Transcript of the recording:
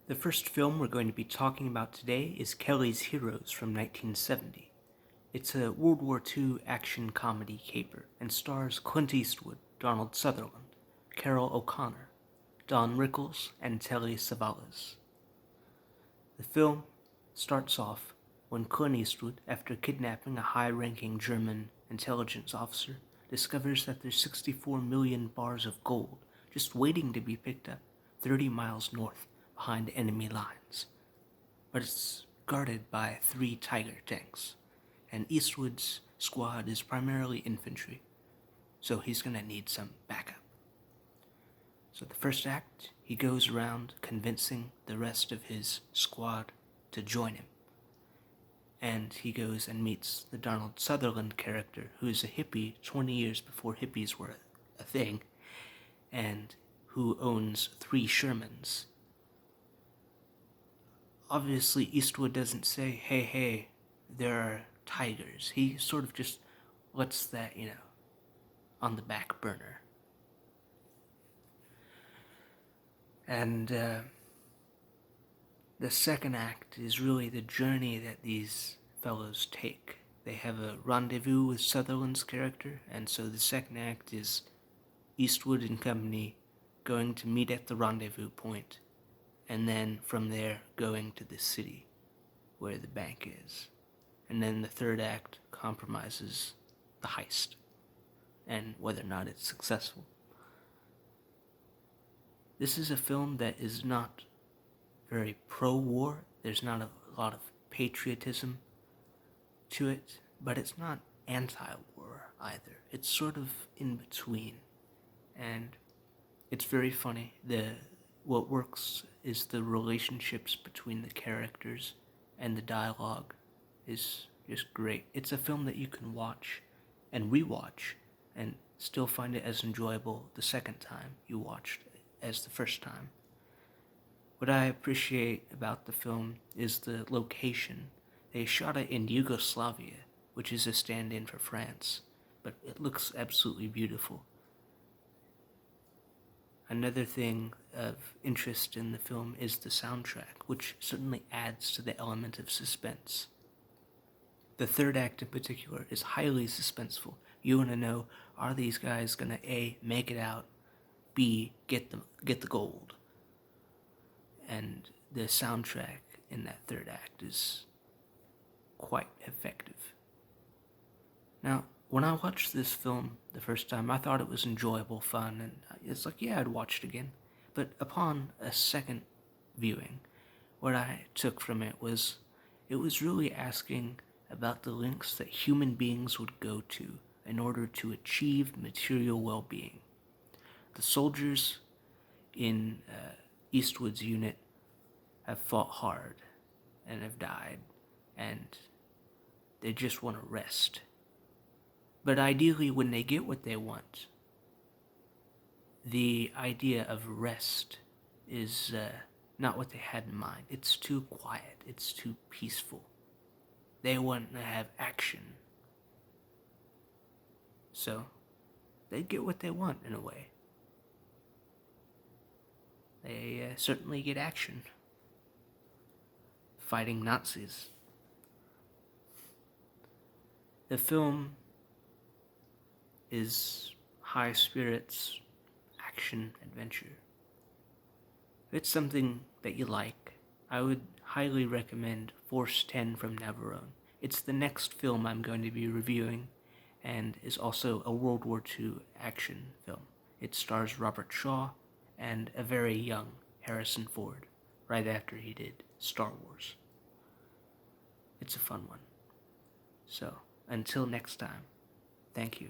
The first film we're going to be talking about today is Kelly's Heroes from 1970. It's a World War II action comedy caper and stars Clint Eastwood, Donald Sutherland, Carol O'Connor, Don Rickles, and Telly Savalas. The film starts off when Clint Eastwood, after kidnapping a high-ranking German intelligence officer, discovers that there's 64 million bars of gold just waiting to be picked up 30 miles north behind enemy lines. But it's guarded by 3 Tiger tanks, and Eastwood's squad is primarily infantry, so he's gonna need some backup. So the first act, he goes around convincing the rest of his squad to join him. And he goes and meets the Donald Sutherland character, who is a hippie 20 years before hippies were a thing, and who owns 3 Shermans. Obviously, Eastwood doesn't say, hey, there are tigers. He sort of just lets that, on the back burner. And the second act is really the journey that these fellows take. They have a rendezvous with Sutherland's character, and so the second act is Eastwood and company going to meet at the rendezvous point, and then from there going to the city where the bank is. And then the third act compromises the heist and whether or not it's successful. This is a film that is not very pro-war. There's not a lot of patriotism to it, but it's not anti-war either. It's sort of in between, and it's very funny. What works is the relationships between the characters, and the dialogue is just great. It's a film that you can watch and rewatch and still find it as enjoyable the second time you watched it as the first time. What I appreciate about the film is the location. They shot it in Yugoslavia, which is a stand-in for France, but it looks absolutely beautiful. Another thing of interest in the film is the soundtrack, which certainly adds to the element of suspense. The third act in particular is highly suspenseful. You want to know, are these guys going to A, make it out, B, get the gold? And the soundtrack in that third act is quite effective. Now, when I watched this film the first time, I thought it was enjoyable, fun, and it's like, yeah, I'd watch it again. But upon a second viewing, what I took from it was really asking about the lengths that human beings would go to in order to achieve material well-being. The soldiers in Eastwood's unit have fought hard and have died, and they just want to rest. But ideally, when they get what they want, the idea of rest is not what they had in mind. It's too quiet. It's too peaceful. They want to have action. So, they get what they want in a way. They certainly get action. Fighting Nazis. The film is high spirits, action, adventure. If it's something that you like, I would highly recommend Force 10 from Navarone. It's the next film I'm going to be reviewing, and is also a World War II action film. It stars Robert Shaw and a very young Harrison Ford, right after he did Star Wars. It's a fun one. So, until next time, thank you.